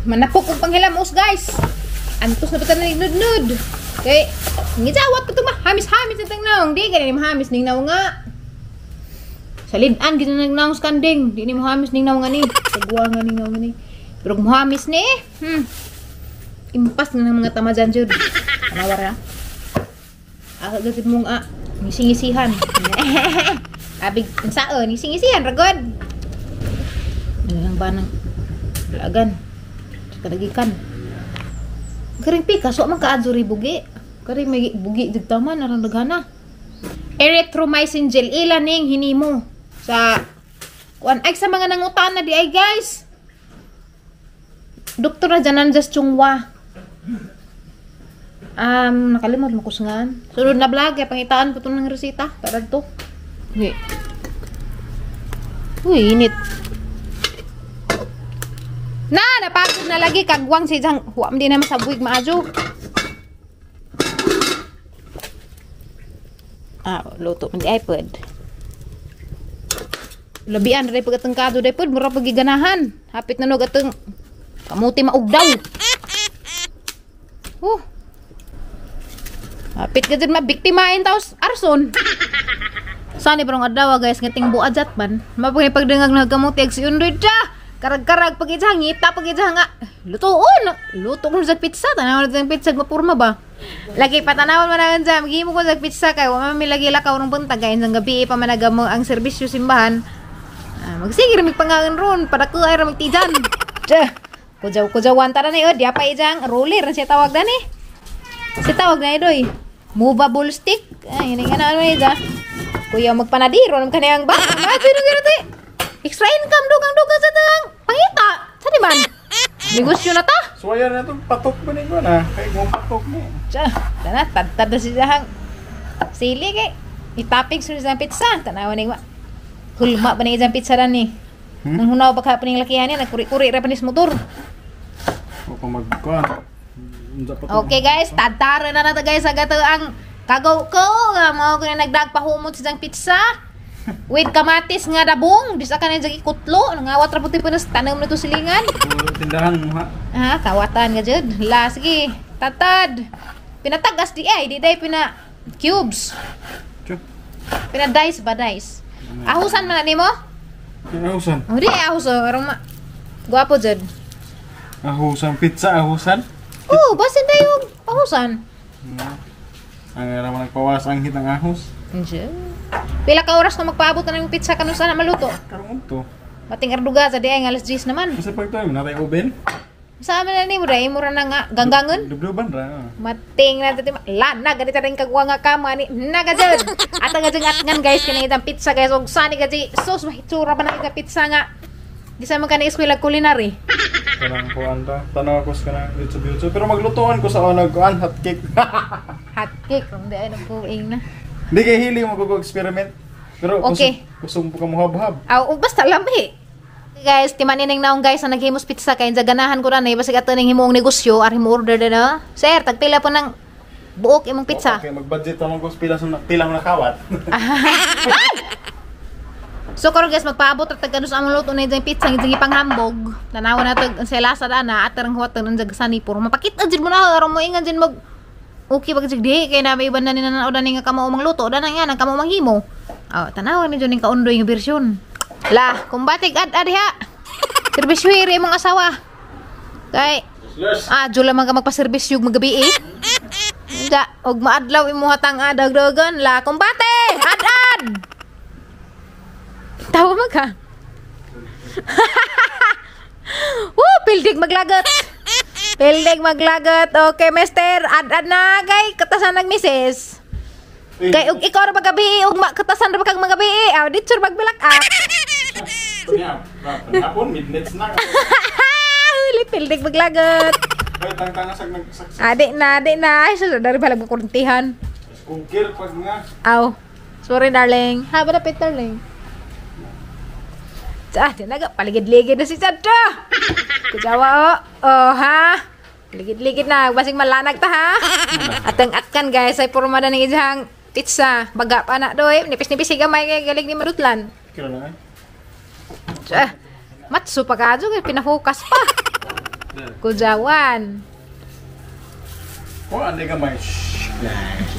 Manapok kong panghilamos guys. Antos na pata na nud-nud. Okay, ngijawat ko ito hamis-hamis na tangnaong. Di ka na mahamis ning naw nga. Salidan kita nagnaong skanding. Di ni mahamis ning naw nga ni. Sagwa nga ning naw nga ni. Pero kung mahamis ni impas na ng mga tamajan jud. Anawar na. Agagatid mong ngising-ngisihan. Abig saan, ngising-ngisihan ragod. Ang banang lagan. Kadagikan. Karing pika so man kaadso ri bugi. Karing may bugi jud taman aron daghana. Erythromycin gel ila ning hinimo sa kuan ay sa mga nangutana di ay guys. Doktor na janan just chungwa. Nakalimot mo kusngan. Sunod na vlog kay pangitaan ko tong resita para to. Uy, init. Napagod na lagi kagwang si jang huam din naman sa buwig maajo. Luto man di iPod. Labian ray pagatengkado day pod mura pagiganahan. Hapit na no gateng kamuti maugdaw. Hapit ka dyan mabiktimain taos arson. Sani parang adawa guys ngating buajat man. Mapagay pagdengag na kamuti ag si undoy da. Karag-karag pag-ijang, ngita pag-ijang nga. Lutoon! Luto ko sa pizza. Tanawan natin yung pizza, mapurma ba? Lagi patanawan mo na dyan. Magiging mo ko sa pizza kayo. Mamamilagi lakaw ng buntag. Kain sa gabi, pamanaga mo ang serbisyo simbahan. Magsigir, may pangangan ron. Para ko ay ramag tijan. Kujaw-kujawan tara na yun. Di apa ijang roller. Siya tawag na ni. Si tawag na yun. Movable stick. Ay, yun nga na ano yun. Kuya magpanadiro. Naman kaniyang ba? Extra income dugang-dugang sa tang pangita. Saan man? Negosyo na ta? Suwaya na ito, patok ba na yun na? Kaya mo patok na Tana, tad na siya sili kay itapig sa isang pizza. Tanawa na yung hulma ba na isang pizza na ni? Nang hunaw pa ka pa ng lakihan niya, nagkuri-kuri repanis motor. O pa magkuhan. Okay guys, tadtara na nato guys. Agato ang kagaw ko. Mga ko na nagdagpahumot sa isang pizza. With kamatis nga dabong, di sa kanay jagi kutlo, ngawat ra puti punas tanam na to silingan. Tindahan mo ha. Kawatan nga jud. La sige, tatad. Pinatagas di ay, di day pina cubes. Pina dice ba dice. Ahusan man nimo? Ahusan. Di ahusan, arong ma. Guwapo jud. Ahusan pizza, ahusan. Basin tayo ahusan. Ang araw nagpawas ang hitang ahos. Pila ka oras na magpaabot na ng pizza kanu sana maluto? Karong to. Mating arduga sa di ay alas 10 naman. Kasi pag tayo, natay oven. Sa amin na ni mo ray mura na nga ganggangon. Dubduban ra. Mating na dito lana ganito rin kagwa nga kama ni nagajud. At nga jud atngan guys kini itang pizza guys og sani gaji sos mahitsura pa na ita pizza nga. Di sa man kanang eskwela culinary. Kanang kuan ta. Tanaw ko sa kanang YouTube. Pero maglutuan ko sa nagkuan hot cake. Hot cake kung di ay nagpuing na. Hindi kay hili mo experiment. Pero okay. Kusog po ka mo hab-hab. Basta lamhi. Guys, timanin naong guys na naghimos pizza kay ganahan ko na basig ato ning himong negosyo ari mo order na. Sir, tagpila po ng buok imong pizza. Okay, mag-budget ta mo pila mo nakawat. So karon guys magpaabot ra tag sa among luto na yung pizza ng panghambog. Tanaw na to sa lasa na at tarang huwat ng jagsani puro mapakita jud mo na aron mo ingan jud mag okay pag jigdi kay na may iban na ni nanaw dani nga kamo mangluto danang yan ang kamo manghimo. Tanaw ni jud ning kaundoy nga bersyon. La, kumbatig ad diha. Serbisyo iri mong asawa. Kay jula man ka magpa-serbisyo magabi og maadlaw imo hatang adagdagan la kumbate. Ad. Tawa mo ka. Pildig maglagot. Okay, mister. Ad na kay katasan nagmisis. Kay ug ikaw ra magabi ug katasan ra kag magabi. Dito magbilak Hapon midnight snack. Pildig maglagot. Kay tang-tanga sag nagsaksi. Adi na. Ay, dari pala magkuruntihan. Kungkir pag nga. Sorry darling. Haba na pit darling. Tinaga, paligid-ligid na si Sadto. Kujawa ha. Ligid-ligid na, basing malanag ta ha. Atang-atkan guys, ay puro madan ng ijang pizza. Baga pa na doy, nipis-nipis gamay kay galing ni Marutlan. Kira na Matso pa kadyo, pinahukas pa. Kujawan. Oh, andai gamay.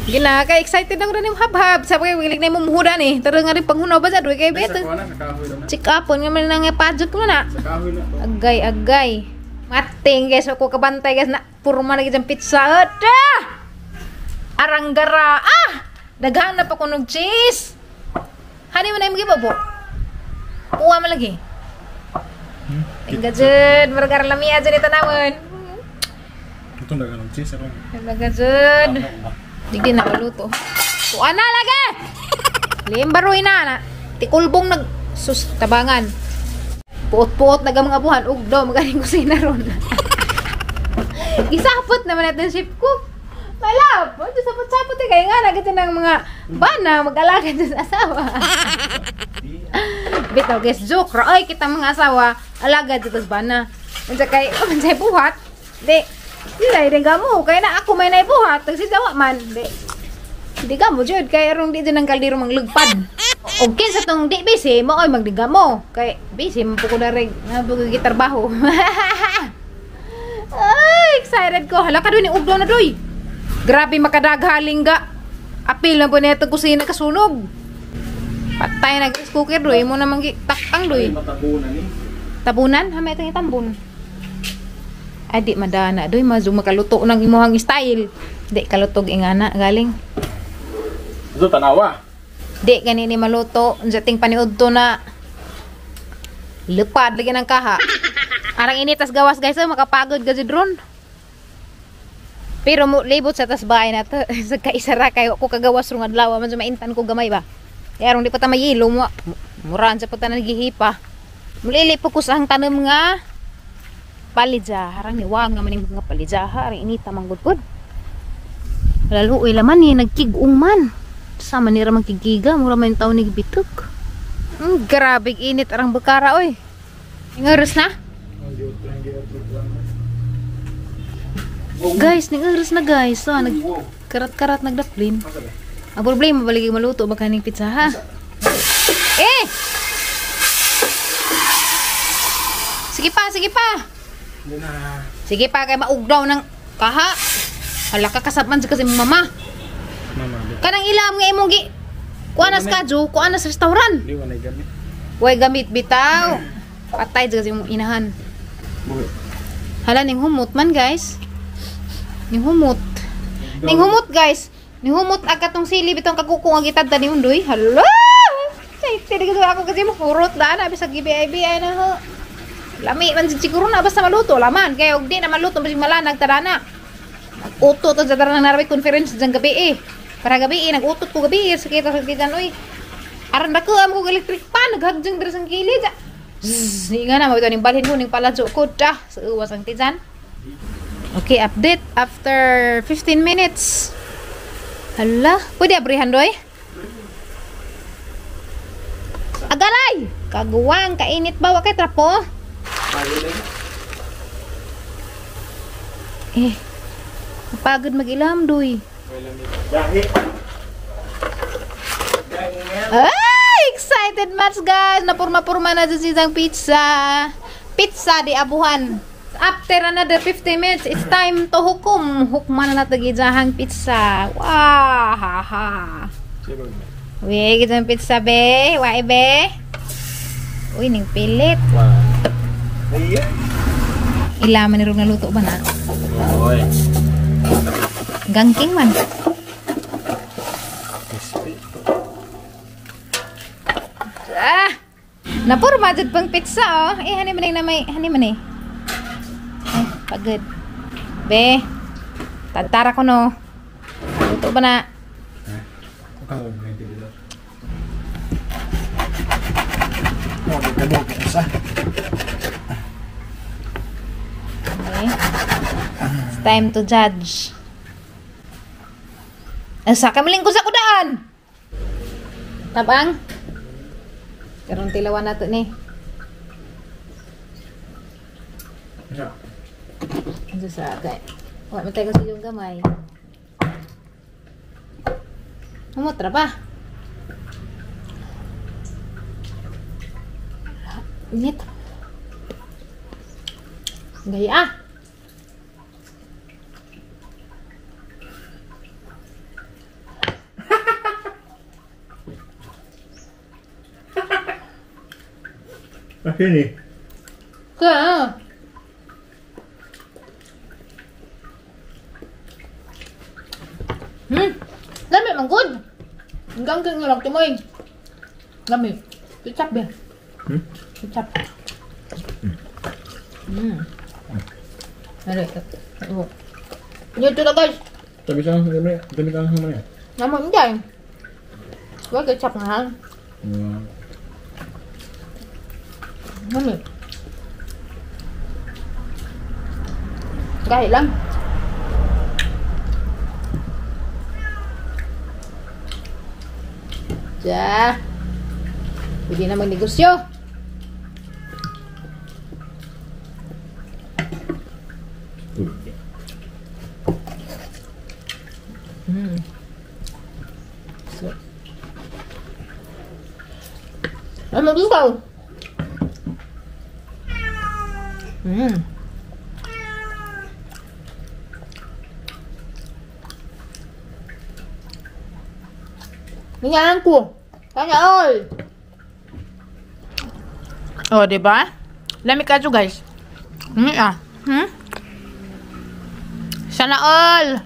Gila, kay excited ako rin yung habhab. Sabi ko, wilig na yung mumuhuda ni. Tara nga rin panghunaw ba dyan? Kay Sa beto. kuha na, sa kahoy na. Check upon nga man nga pajok mo na. Sa kahoy na to. Agay. Mating guys, ako kabantay guys na purma na gitang pizza. Ada! Aranggara. Naghanap ako ng cheese. Hani mo na yung magiba po. Kuha mo lagi. Tingga dyan. Margar lamia dyan ito naman. Ito na ganun cheese. Tingga dyan. Digdi na kaluto. Kuha na lagi! Limbaroy na. Tikulbong sus tabangan. Puot-puot na gamang abuhan. Ugdo, magaling kusina ron. Isapot naman natin ship cook. Malap! Sapot-sapot eh. Kaya nga, nagito ng mga bana, mag-alaga dyan sa asawa. Bitaw, guys, joke. Ay, kita mga asawa, alaga dyan sa bana. Nandiyan kay, mansay buhat. Di gamo. Kaya na ako may naibuhat. Tagsisawa man. Di gamo, Jod. Kaya rong di dyan ng kaldero manglugpad. Okay, sa tong di busy, mo ay magdigamo. Kaya busy, mapuko na rin. Napugitarbaho. Ay, excited ko. Hala ka doon, ugdaw na doy. Grabe makadaghaling ga. Apil na po na itong kusina kasunog. Patay na rice cooker doy. Mo naman takang doy. Matabunan eh. Tabunan? Hamay itong itambun. Ay, di madana doy. Mazong makaluto ng imuhang style. Di kalutog ingana galing. Ito tanawa. Di ganini maluto. Jating paniud to na lepad lagi ng kaha. Arang initas gawas guys. Makapagod gaji drone. Pero mo libot sa tasbahay na to. Sa kaisara kayo ko kagawas rong adlaw man maintan ko gamay ba. Kaya rong di pa ta mayilo mo. Muraan sa puta nagihipa. Mulili po sa ang tanom nga palidja. Harang ni wang nga maning mga palidja. Harang inita manggudgod. Lalo laman ni nagkigong man. Sama ni ramang kigiga. Mura man yung taon ni bitok. Grabe init arang bekara oy. Ingaros na? Guys, nag-aras na guys. So, nagkarat-karat nagdaplin. Ang problema, balik maluto baka ning pizza ha. Sige pa. Sige pa, kay maugdaw ng kaha. Hala ka kasapman sa kasi mama. Kanang ilam nga imong gi. Kuha na sa kadyo, kuha na sa restaurant. Hindi wanay gamit. Huwag gamit bitaw. Patay sa kasi mong inahan. Hala, ning humot man guys. Ning humot guys. Ning humot agad tong sili bitong kagukong agitad tani undoy. Hala! Say ako kasi mo furot daan abi sa gibi-ibi ay na ho. Lami man siguro na basta maluto laman kay og di na maluto basta malanag tadana. Utot to sa darang naraway conference jang gabi eh. Para gabi nag-utot ko gabi sa kita oy. Aran dako am ko electric pan naghagjang diri sang kilid. Nga na mabito ning balhin ko ning paladyo ko ta sa uwas ang tijan. Okay, update after 15 minutes. Hala, pwede abrihan doy? Agalay! Kaguwang, kainit ba? Wakay trapo? Napagod mag-ilam doy. Ay, excited much guys! Napurma-purma na dyan sisang pizza. Pizza di abuhan. After another 15 minutes, it's time to hukom. Hukman na natagijahang pizza. Wah, haha. Uy, gitang pizza be. Wai be. Uy, ning pilit. Ilaman ni rong naluto ba na? Oy. Gangking man. Napurma jud pang pizza oh. Hani man na may, hani man pagod. Be. Tantara ko no. Luto ba na? Okay. It's time to judge. Asa kamaling ko sa kudaan. Tabang. Karong tilawan nato ni. Ano sa agay? Wala matay kasi yung gamay. Umutra pa. Init. Gaya. Sini. Kaya. Lami man good. Hanggang kang ngalak tumoy. Lami. Ketchup ya. Ketchup. Ada. Oh. Ini itu lah guys. Tapi sang mana? Tapi sang mana? Nama enggak. Gua kecap ngal. Lami. Gaya lang. Ya. Pwede na magnegosyo. So. Ano dito? Tingnan ko. Sana all. Oh, diba? Lamig ka guys. Sana all.